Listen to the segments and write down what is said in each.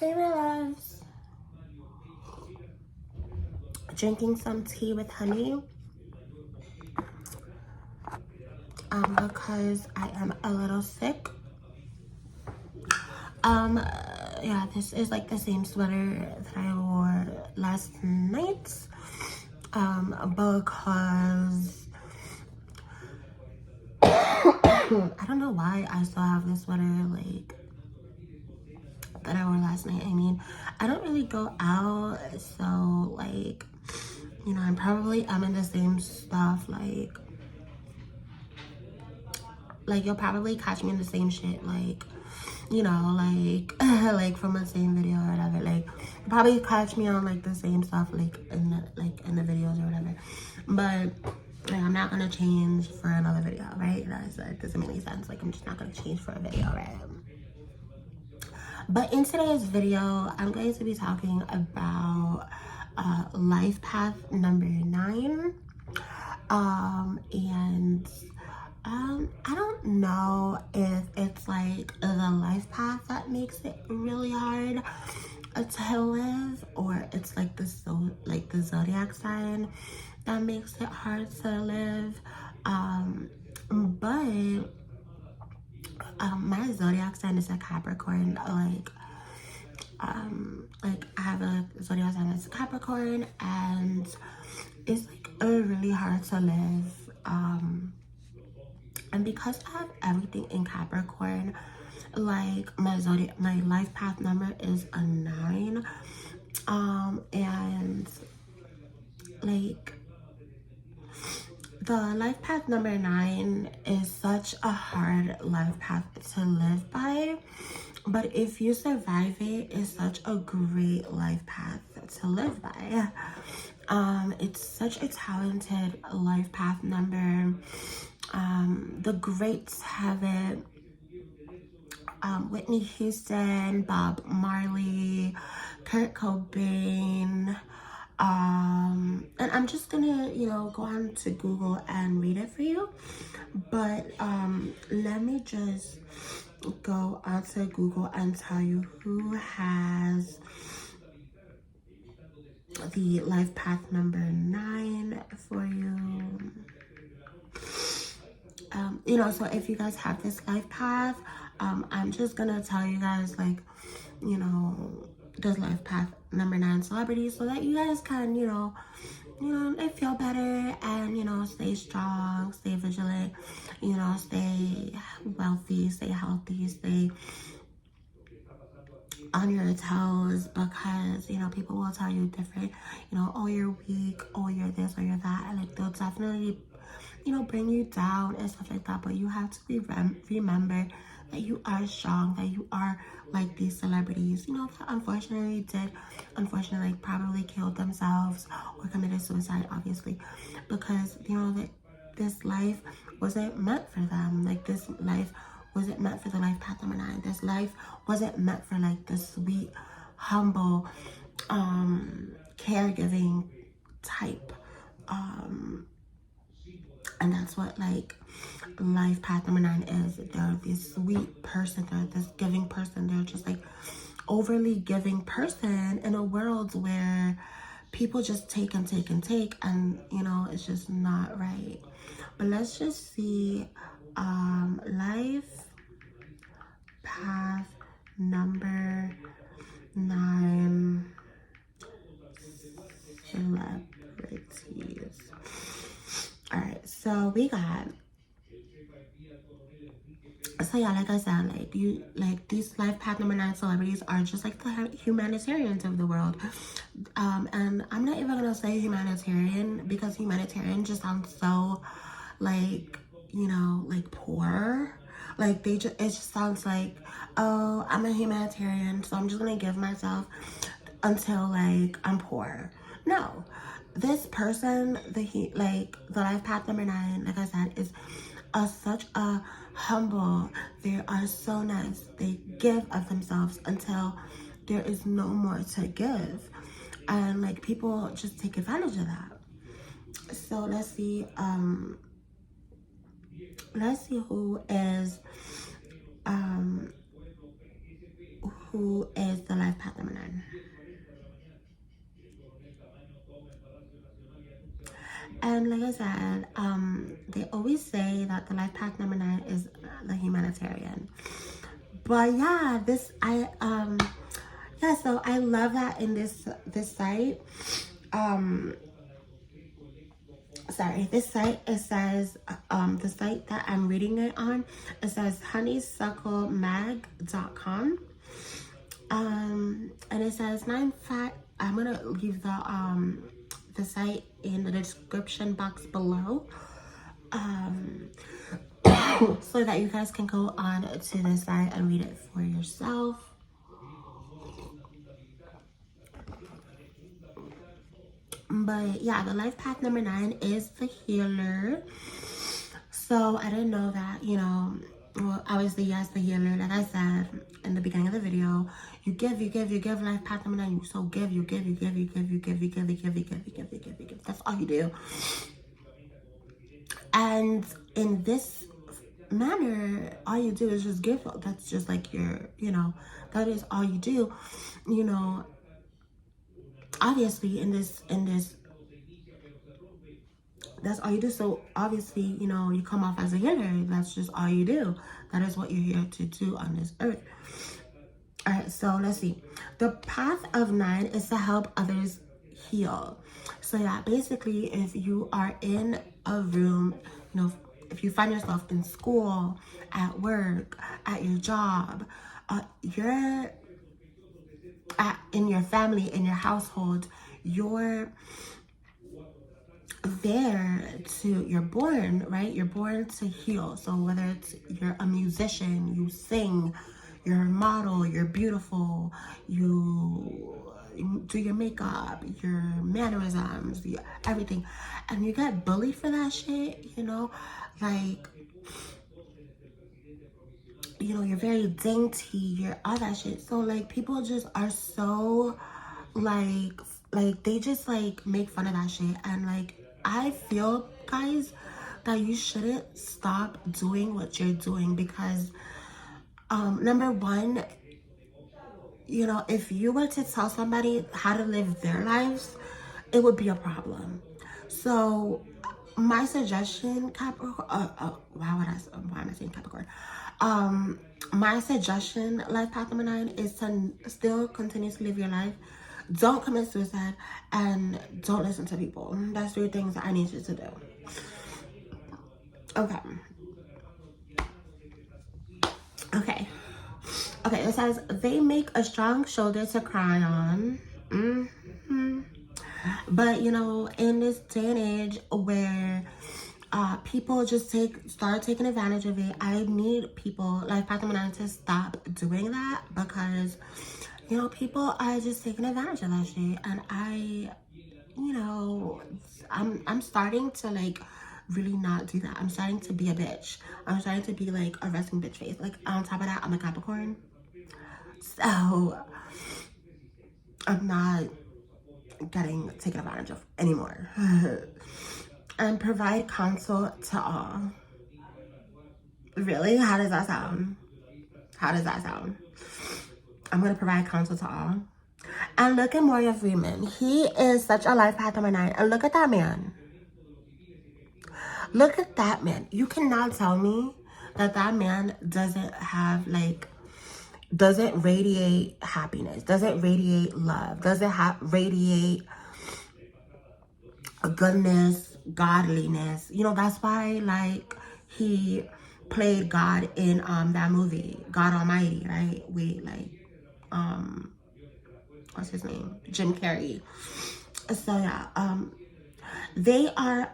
favorite loves. Drinking some tea with honey. Because I am a little sick. Yeah, this is like the same sweater that I wore last night. Because I don't know why I still have this sweater like that I wore last night. I mean, I don't really go out, so like, you know, I'm in the same stuff, like you'll probably catch me in the same shit, like, you know, like like from the same video or whatever. Like you'll probably catch me on like the same stuff, like in the videos or whatever. But like, I'm not gonna change for another video, right? That doesn't make any sense. Like I'm just not gonna change for a video, right? But in today's video, I'm going to be talking about life path number 9. And I don't know if it's like the life path that makes it really hard to live, or it's like the zodiac sign that makes it hard to live. But my zodiac sign is a Capricorn. Like I have a zodiac sign that's a Capricorn, and it's like really hard to live. And because I have everything in Capricorn, like my life path number is a 9. And like the life path number 9 is such a hard life path to live by, but if you survive it, it's such a great life path to live by. It's such a talented life path number. The greats have it. Whitney Houston, Bob Marley, Kurt Cobain. And I'm just gonna, you know, go on to Google and read it for you. But let me just go onto Google and tell you who has the life path number 9 for you. You know, so if you guys have this life path, I'm just gonna tell you guys, like, you know, this life path number 9 celebrities, so that you guys can, you know, they feel better and, you know, stay strong, stay vigilant, you know, stay wealthy, stay healthy, stay on your toes, because, you know, people will tell you different, you know, oh, you're weak, oh, you're this or you're that, and like they'll definitely, you know, bring you down and stuff like that. But you have to remember that you are strong, that you are like these celebrities, you know, that unfortunately probably killed themselves or committed suicide, obviously, because, you know, that this life wasn't meant for them. Like this life wasn't meant for the life path number 9. This life wasn't meant for like the sweet, humble, caregiving type. And that's what like life path number 9 is. They're this sweet person, they're this giving person, they're just like overly giving person in a world where people just take and take and take, and you know, it's just not right. But let's just see life path number 9 celebrities. All right, so we got, so yeah, like I said, like these life path number 9 celebrities are just like the humanitarians of the world. And I'm not even gonna say humanitarian, because humanitarian just sounds so like, you know, like poor. Like it just sounds like, oh, I'm a humanitarian, so I'm just gonna give myself until like I'm poor. No, this person, the life path number 9, like I said, is such a humble. They are so nice. They give of themselves until there is no more to give, and like people just take advantage of that. So let's see who is the life path And like I said, they always say that the life path number 9 is the humanitarian. But yeah, so I love that in this site. This site, it says, the site that I'm reading it on, it says honeysucklemag.com. And it says 9 fact. I'm gonna leave the site in the description box below, so that you guys can go on to the site and read it for yourself. But yeah, the life path number 9 is the healer. So I didn't know that, well, obviously, yes, the healer, like I said in the beginning of the video, you give life path number 9. You so give. That's all you do. And in this manner, all you do is just give. That's just like that is all you do. Obviously in this, that's all you do. So obviously, you come off as a healer. That's just all you do. That is what you're here to do on this earth. All right, so let's see. The path of 9 is to help others heal. So yeah, basically, if you are in a room, if you find yourself in school, at work, at your job, in your family, in your household, you're born, right? You're born to heal. So whether it's you're a musician, you sing, you're a model, you're beautiful, you do your makeup, your mannerisms, everything, and you get bullied for that shit, like, you're very dainty, you're all that shit. So like people just are so like they just like make fun of that shit. And like I feel, guys, that you shouldn't stop doing what you're doing, because number one, if you were to tell somebody how to live their lives, it would be a problem. So my suggestion, Capricorn, why am I saying Capricorn? My suggestion, life path number 9, is to still continue to live your life. Don't commit suicide, and don't listen to people. That's 3 things that I need you to do. Okay, it says they make a strong shoulder to cry on. But in this day and age where people just start taking advantage of it, I need people like Path Number 9 to stop doing that, because people are just taking advantage of that shit. And I'm starting to like really not do that. I'm starting to be a bitch. I'm starting to be like a resting bitch face. Like on top of that, I'm a Capricorn, so I'm not getting taken advantage of anymore. And provide counsel to all. Really? How does that sound? I'm gonna provide counsel to all. And look at Morgan Freeman. He is such a life path number 9. And look at that man. Look at that man. You cannot tell me that man doesn't radiate happiness, doesn't radiate love, doesn't radiate goodness, godliness. That's why like he played God in that movie, God Almighty, right? What's his name? Jim Carrey. So yeah, they are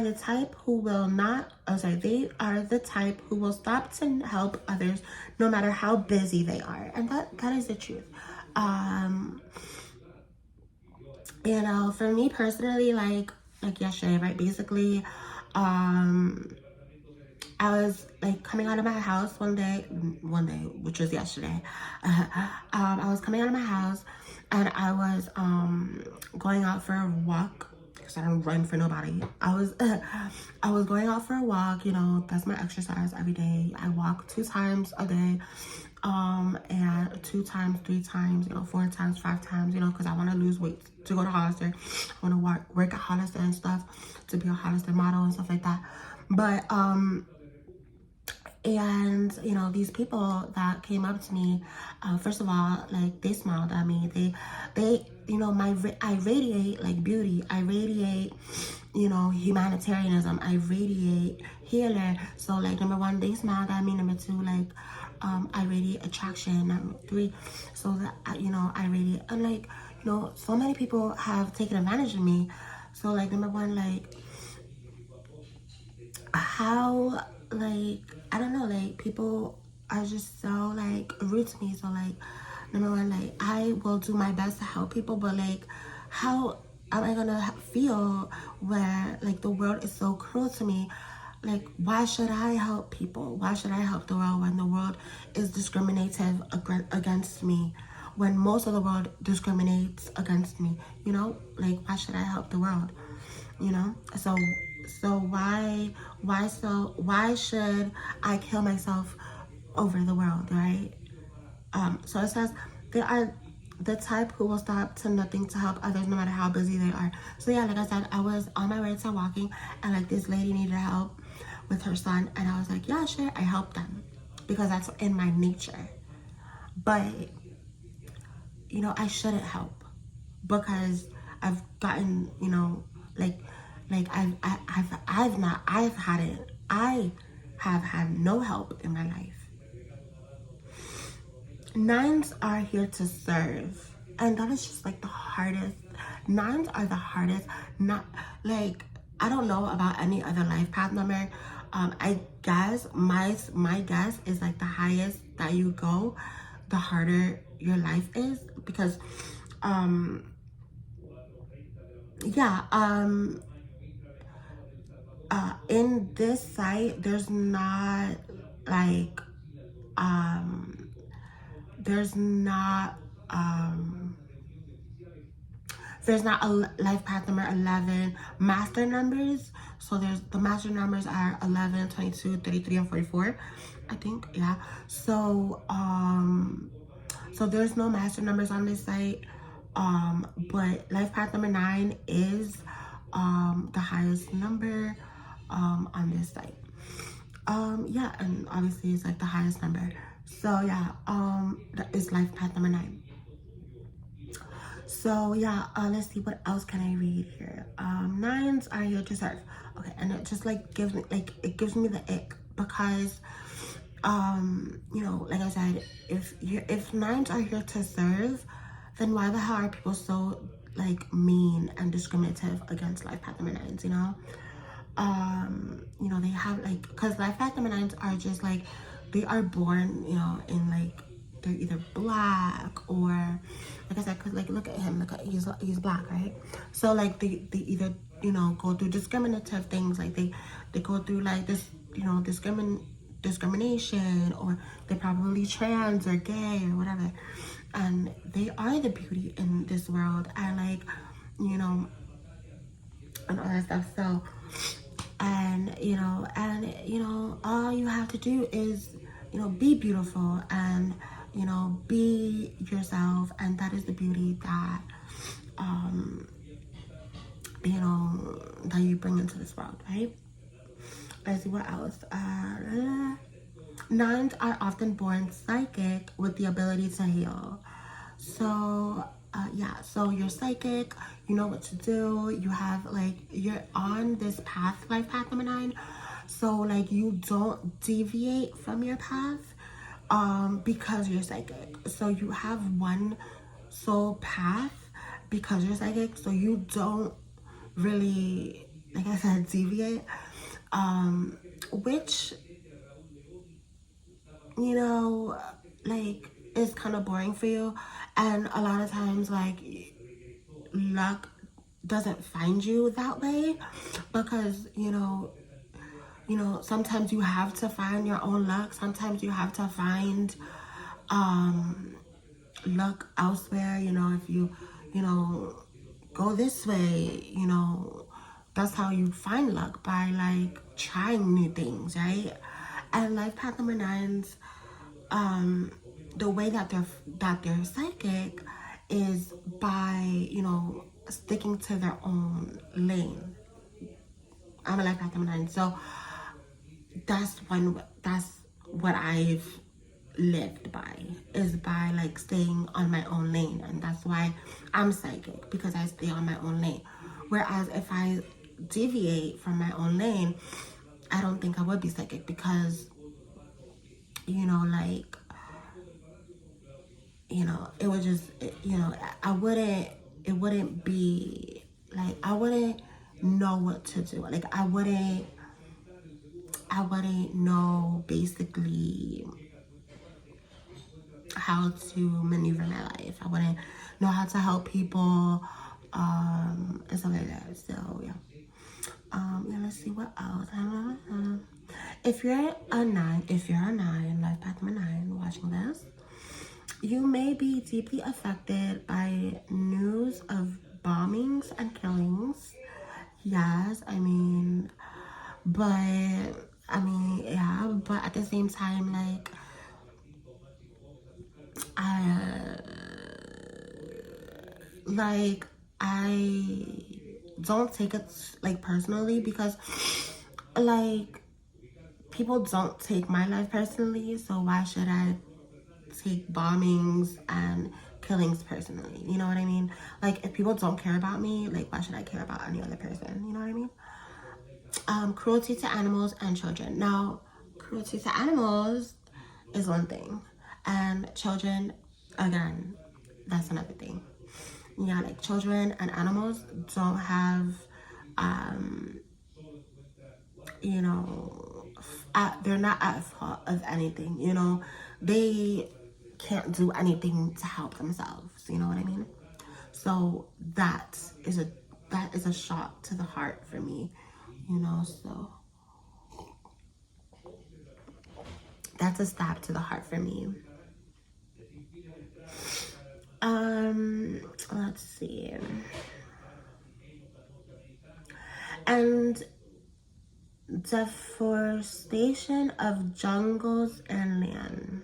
the type who will they are the type who will stop to help others no matter how busy they are. And that is the truth. For me personally, like yesterday, right? Basically, I was like coming out of my house one day, which was yesterday. I was coming out of my house, and I was going out for a walk, because I don't run for nobody. I was going out for a walk. That's my exercise every day. I walk 2 times a day, and 2 times, 3 times, 4 times, 5 times, because I want to lose weight to go to Hollister. I want to work at Hollister and stuff, to be a Hollister model and stuff like that. But and these people that came up to me, first of all, like, they smiled at me. They I radiate like beauty. I radiate humanitarianism. I radiate healer. So, like, number one, they smiled at me. Number two, like, I radiate attraction. Number three, so that I radiate, and like, so many people have taken advantage of me. So, like, number one, like, how, like, I don't know, like, people are just so, like, rude to me. So, like, number one, like, I will do my best to help people, but, like, how am I gonna feel where, like, the world is so cruel to me? Like, why should I help people? Why should I help the world when the world is discriminative against me? When most of the world discriminates against me, like, why should I help the world? So why should I kill myself over the world, right? So it says they are the type who will stop to nothing to help others no matter how busy they are. So yeah, like I said, I was on my way to walking, and like, this lady needed help with her son, and I was like, yeah, sure, I helped them because that's in my nature. But I shouldn't help because I've gotten, like I have had no help in my life. Nines are here to serve, and that is just like the hardest. Nines are the hardest. Not like, I don't know about any other life path number. I guess my guess is like the highest that you go, the harder your life is, because yeah, in this site there's not like there's not there's not a life path number 11 master numbers. So there's the master numbers are 11, 22, 33, and 44, I think. Yeah. So so there's no master numbers on this site, but life path number 9 is the highest number on this site. Yeah, and obviously it's like the highest number. So yeah, that is life path number 9. So yeah, let's see, what else can I read here. Nines are here to serve. Okay, and it just like gives me the ick, because like I said, if nines are here to serve, then why the hell are people so like mean and discriminative against life path number 9s? They have like, because life path number 9s are just like, they are born in like, they're either black or, like I said, because like, look at him, he's black, right? So like, they either go through discriminative things, like they go through like this discrimination, or they're probably trans or gay or whatever, and they are the beauty in this world, and like, and all that stuff. So, and all you have to do is be beautiful, and be yourself, and that is the beauty that that you bring into this world, right? Let's see what else. Nines are often born psychic with the ability to heal. So yeah, so you're psychic, you know what to do, you have like, you're on this path, life path number 9, so like, you don't deviate from your path because you're psychic. So you have one soul path because you're psychic, so you don't really, like I said, deviate, which like, is kind of boring for you. And a lot of times, like, luck doesn't find you that way, because sometimes you have to find your own luck. Sometimes you have to find luck elsewhere. If you go this way, that's how you find luck, by like trying new things, right? And life path number 9s, the way that they're psychic is by, you know, sticking to their own lane. I'm a life path number 9, so that's what I've lived by, is by like staying on my own lane, and that's why I'm psychic, because I stay on my own lane. Whereas if I deviate from my own lane, I don't think I would be psychic, because, you know, like, you know, it would just, you know, it wouldn't be like, I wouldn't know what to do. Like, I wouldn't know basically how to maneuver my life. I wouldn't know how to help people, and stuff like that. So yeah. Yeah, let's see what else. If you're a 9, life path number 9, watching this, you may be deeply affected by news of bombings and killings. Yes, I mean, yeah, but at the same time, like, I I don't take it like personally, because like people don't take my life personally, so why should I take bombings and killings personally? You know what I mean? Like, if people don't care about me, like, why should I care about any other person? You know what I mean? Cruelty to animals and children. Now, cruelty to animals is one thing, and children, again, that's another thing. Yeah, like, children and animals don't have, you know, they're not at fault of anything, you know. They can't do anything to help themselves, you know what I mean? So that is a shot to the heart for me, you know. So that's a stab to the heart for me. Let's see. And deforestation of jungles and land.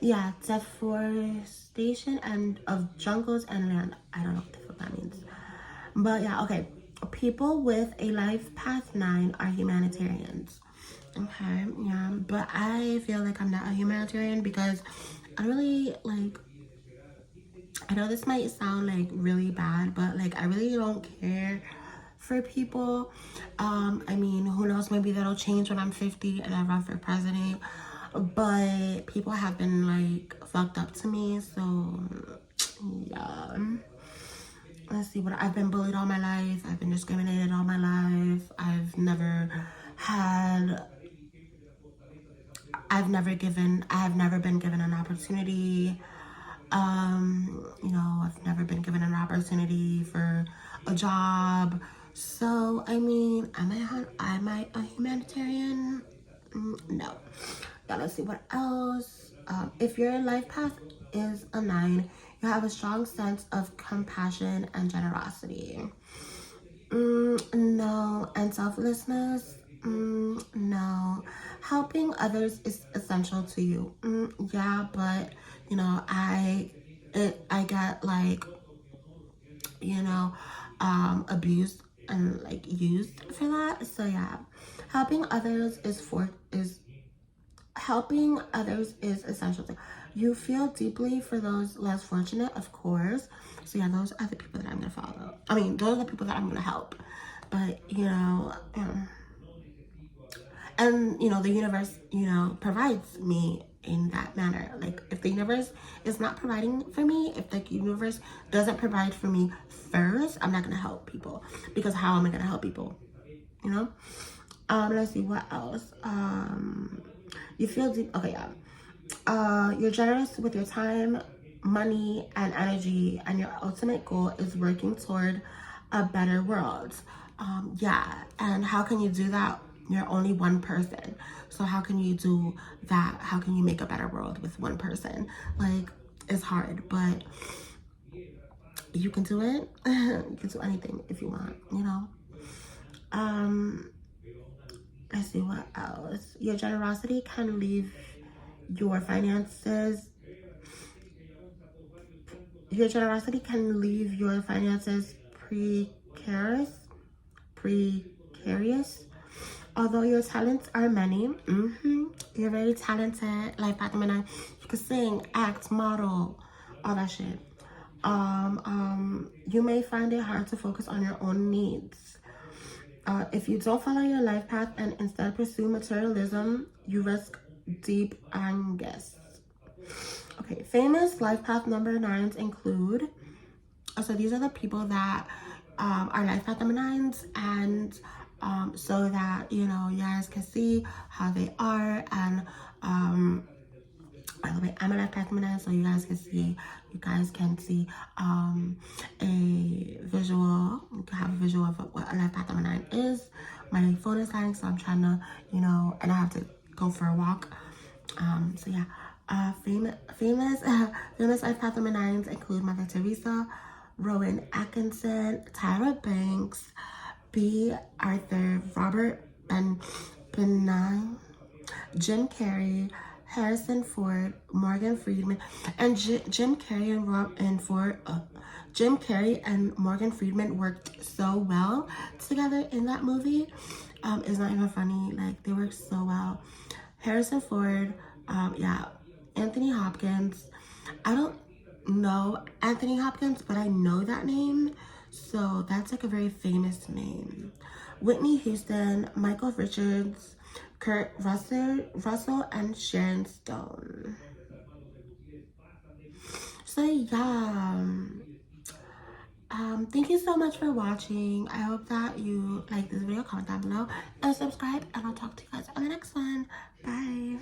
Yeah, deforestation and of jungles and land. I don't know what the fuck that means. But yeah, okay. People with a life path 9 are humanitarians. Okay, yeah. But I feel like I'm not a humanitarian, because I really, like, I know this might sound like really bad, but like, I really don't care for people. I mean, who knows, maybe that'll change when I'm 50 and I run for president. But people have been like fucked up to me, so yeah. Let's see, what I've been bullied all my life. I've been discriminated all my life. I've never been given an opportunity. You know, I've never been given an opportunity for a job. So, I mean, am I a humanitarian? No. Yeah, let's see what else. If your life path is a 9, you have a strong sense of compassion and generosity. No. And selflessness? No. Helping others is essential to you. Yeah, but you know, I got like, you know, abused and like used for that. So yeah, helping others is essential. You feel deeply for those less fortunate, of course. So yeah, those are the people that I'm gonna follow. I mean, those are the people that I'm gonna help. But you know, and you know, the universe, you know, provides me in that manner. Like, if the universe is not providing for me, if the universe doesn't provide for me first, I'm not gonna help people, because how am I gonna help people, you know? Let's see what else. You feel deep. Okay, yeah. You're generous with your time, money, and energy, and your ultimate goal is working toward a better world. Yeah, and how can you do that? You're only one person. So how can you do that? How can you make a better world with one person? Like, it's hard, but you can do it. You can do anything if you want, you know? Let's see what else. Your generosity can leave your finances. Your generosity can leave your finances precarious. Although your talents are many, you're very talented. Life Path Number 9, you can sing, act, model, all that shit. You may find it hard to focus on your own needs. If you don't follow your life path and instead pursue materialism, you risk deep angst. Okay, famous life path number 9s include, so these are the people that are life path number 9s, and so that, you know, you guys can see how they are. And by the way, I'm a life path number 9, so you guys can see a visual. You can have a visual of what a life path number 9 is. My phone is dying, so I'm trying to, you know, and I have to go for a walk. So yeah, famous life path number 9s include Mother Teresa, Rowan Atkinson, Tyra Banks, B. Arthur, Robert Benign, Jim Carrey, Harrison Ford, Morgan Freeman, and Jim Carrey and Morgan Freeman worked so well together in that movie. It's not even funny. Like, they worked so well. Harrison Ford, yeah, Anthony Hopkins. I don't know Anthony Hopkins, but I know that name, so that's like a very famous name. Whitney Houston, Michael Richards, Kurt Russell, and Sharon Stone. So yeah, thank you so much for watching. I hope that you like this video. Comment down below and subscribe, and I'll talk to you guys on the next one. Bye.